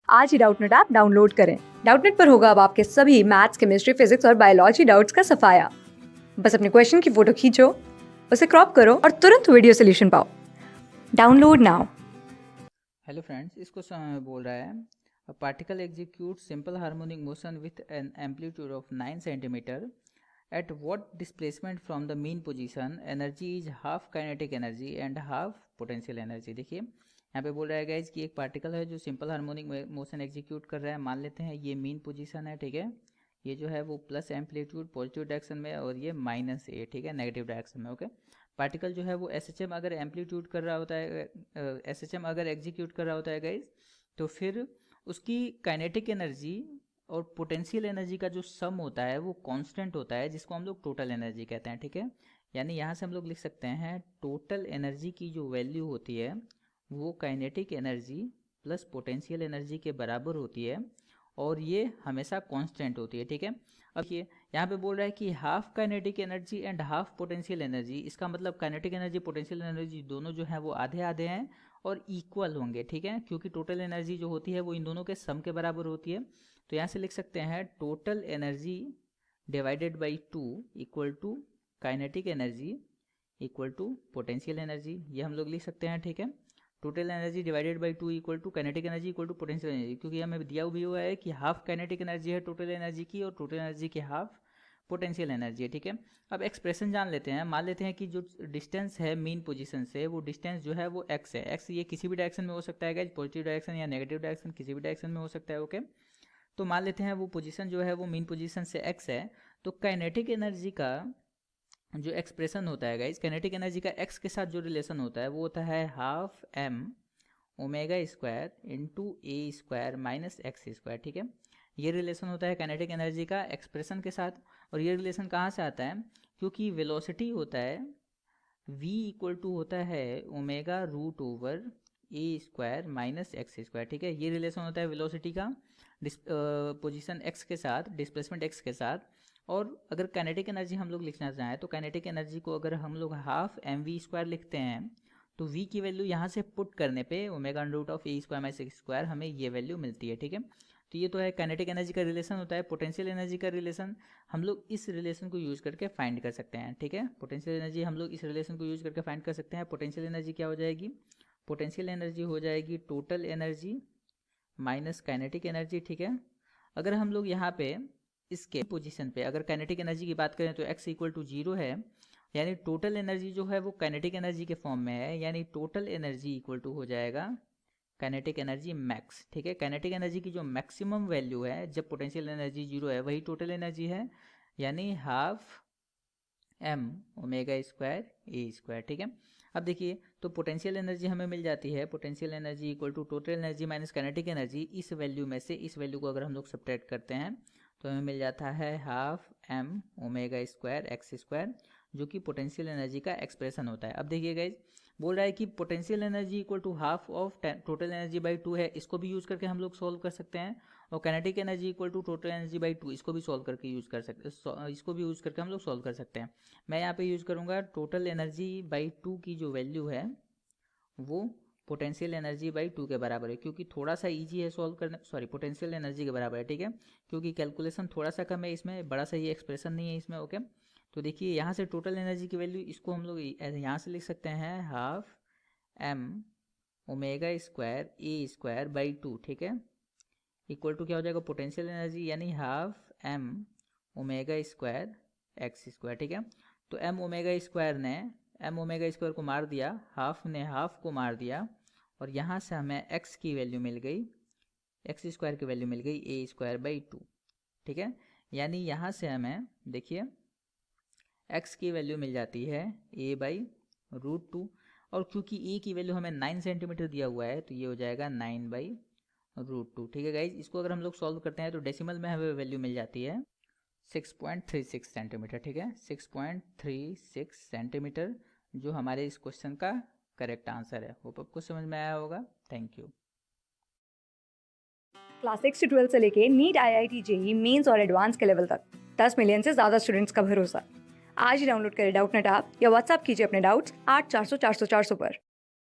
आज ही Doubtnut app download करें। Doubtnut पर होगा अब आपके सभी मैथ्स, केमिस्ट्री, फिजिक्स और बायोलॉजी डाउट्स का सफाया। बस अपने क्वेश्चन की फोटो खींचो, उसे क्रॉप करो और तुरंत वीडियो सोल्यूशन पाओ। Download now. हेलो फ्रेंड्स, इसको बोल रहा है a particle execute simple harmonic motion with an amplitude of 9 centimetre at what displacement from the mean position, energy is half kinetic energy and half potential energy. देखिए यहाँ पे बोल रहा है गाइज कि एक पार्टिकल है जो सिंपल हार्मोनिक मोशन एग्जीक्यूट कर रहा है। मान लेते हैं ये मीन पोजीशन है, ठीक है। ये जो है वो प्लस एम्पलीट्यूड पॉजिटिव डायरेक्शन में और ये माइनस ए, ठीक है, नेगेटिव डायरेक्शन में। ओके, पार्टिकल जो है वो एसएचएम अगर एम्पलीट्यूड कर रहा होता है, एसएचएम अगर एग्जीक्यूट कर रहा होता है गाइज, तो फिर उसकी काइनेटिक एनर्जी और पोटेंशियल एनर्जी का जो सम होता है वो कांस्टेंट होता है, जिसको हम लोग टोटल एनर्जी कहते हैं, ठीक है। यानी यहाँ से हम लोग लिख सकते हैं टोटल एनर्जी की जो वैल्यू होती है वो kinetic energy plus potential energy के बराबर होती है और ये हमेशा कांस्टेंट होती है, ठीक है। अब ये यहाँ पे बोल रहा है कि half kinetic energy and half potential energy, इसका मतलब काइनेटिक एनर्जी पोटेंशियल एनर्जी दोनों जो है वो आधे आधे हैं और इक्वल होंगे, ठीक है, क्योंकि टोटल एनर्जी जो होती है वो इन दोनों के सम के बराबर होती है। तो यहाँ से लिख सकते हैं total energy divided by 2 equal to kinetic energy equal to potential energy, ये हम लोग लिख सकते हैं, ठीक है। Total energy divided by 2 equal to kinetic energy equal to potential energy, क्योंकि हमें दिया भी हुआ है कि हाफ काइनेटिक एनर्जी है टोटल एनर्जी की और टोटल एनर्जी की हाफ पोटेंशियल एनर्जी है, ठीक है। अब एक्सप्रेशन जान लेते हैं। मान लेते हैं कि जो डिस्टेंस है मीन पोजीशन से, वो डिस्टेंस जो है वो एक्स है। एक्स ये किसी भी डायरेक्शन में हो सकता है गाइस, पॉजिटिव डायरेक्शन या नेगेटिव डायरेक्शन, किसी भी डायरेक्शन में हो सकता है, ओके। तो मान लेते हैं वो पोजीशन जो है वो मीन पोजीशन से एक्स है, तो काइनेटिक एनर्जी का जो एक्सप्रेशन होता है गाइस, काइनेटिक एनर्जी का एक्स के साथ जो रिलेशन होता है वो होता है half M omega square into A square minus X square, ठीक है। ये रिलेशन होता है काइनेटिक एनर्जी का एक्सप्रेशन के साथ। और ये रिलेशन कहाँ से आता है? क्योंकि वेलोसिटी होता है v इक्वल टू होता है ओमेगा रूट ओवर ए स्क्वायर माइनस एक्स स्क्वायर, ठीक है। ये रिलेशन होता है वेलोसिटी का पोजीशन x के साथ, डिस्प्लेसमेंट x के साथ। और अगर काइनेटिक एनर्जी हम लोग लिखना चाहें तो काइनेटिक एनर्जी को अगर हम लोग हाफ एम वी स्क्वायर लिखते हैं तो v की वैल्यू यहाँ से पुट करने पे omega root of A square minus X square हमें ये वैल्यू मिलती है, ठीक है। तो ये तो है काइनेटिक एनर्जी का रिलेशन होता है। पोटेंशियल एनर्जी का रिलेशन हम लोग इस रिलेशन को यूज करके फाइंड कर सकते हैं, ठीक है। पोटेंशियल एनर्जी हम लोग इस रिलेशन को यूज करके फाइंड कर सकते हैं। पोटेंशियल एनर्जी क्या हो जाएगी? पोटेंशियल एनर्जी हो जाएगी total energy minus kinetic energy, ठीक है। अगर हम लोग यहाँ पे इसके पोजीशन पे अगर काइनेटिक एनर्जी की बात करें तो x इक्वल टू 0 है, यानी टोटल एनर्जी जो है वो काइनेटिक एनर्जी के फॉर्म में है, यानी टोटल एनर्जी इक्वल टू हो जाएगा काइनेटिक एनर्जी मैक्स, ठीक है। काइनेटिक एनर्जी की जो मैक्सिमम वैल्यू है जब पोटेंशियल एनर्जी 0 है वही टोटल एनर्जी है, यानी half M omega square A square, ठीक है। अब देखिए तो पोटेंशियल एनर्जी हमें मिल जाती है, potential energy equal to total energy minus kinetic energy. इस वैल्यू में से इस वैल्यू को अगर हम लोग सब्ट्रैक्ट करते हैं तो हमें मिल जाता है half M omega square X square, जो कि पोटेंशियल एनर्जी का एक्सप्रेशन होता है। अब देखिए गाइज, बोल रहा है कि potential energy equal to half of total energy by 2 है, इसको भी यूज करके हम लोग सॉल्व कर सकते हैं। और kinetic energy equal to total energy by 2, इसको भी सॉल्व करके यूज कर सकते हैं, इसको भी यूज करके हम लोग सॉल्व कर सकते हैं। मैं यहाँ पे यूज करूँगा टोटल एनर्जी बाई 2 की जो वैल्यू है वो पोटेंशियल एनर्जी बाई 2 के बराबर है, क्योंकि थोड़ा सा इजी है सॉल्व करना, सॉरी पोटेंशियल एनर्जी के बराबर है, ठीक है, क्योंकि कैलकुलेशन थोड़ा सा कम है इसमें, बड़ा सा ये एक्सप्रेशन नहीं है इसमें, ओके। तो देखिए यहाँ से टोटल एनर्जी की वैल्यू इसको हम लोग यहाँ से लिख सकते हैं half M omega square A square by 2, ठीक है, इक्वल टू क्या हो जाएगा पोटेंशियल एनर्जी, यानी half M omega square X square, ठीक है। तो एम ओमेगा स्क्वायर ने एम ओमेगा स्क्वायर को मार दिया, हाफ ने हाफ को मार दिया, और यहाँ से हमें एक्स की वैल्यू मिल गई, एक्स स्क्वायर की वैल्यू मिल गई ए स्क्वायर बाई 2, ठीक है। यानी यहाँ से हमें देखिए एक्स की वैल्यू मिल जाती है ए बाई रूट 2, और क्योंकि ए की वैल्यू हमें 9 सेंटीमीटर दिया हुआ है तो ये हो जाएगा 9 बाई रूट 2, ठीक है गाइज। इसको अगर हम लोग सॉल्व करते हैं तो डेसिमल में हमें वैल्यू मिल जाती है 6.36 सेंटीमीटर, ठीक है, 6.36 सेंटीमीटर, जो हमारे इस क्वेश्चन का करेक्ट आंसर है। होप आपको समझ में आया होगा। Thank you. क्लास 6 से 12 से लेके नीट, IIT, जेईई मेंस और एडवांस के लेवल तक 10 मिलियन से ज्यादा स्टूडेंट्स का भरोसा। आज ही डाउनलोड करें डाउटनेट ऐप या व्हाट्सएप कीजिए अपने डाउट्स 8400 400 400 पर।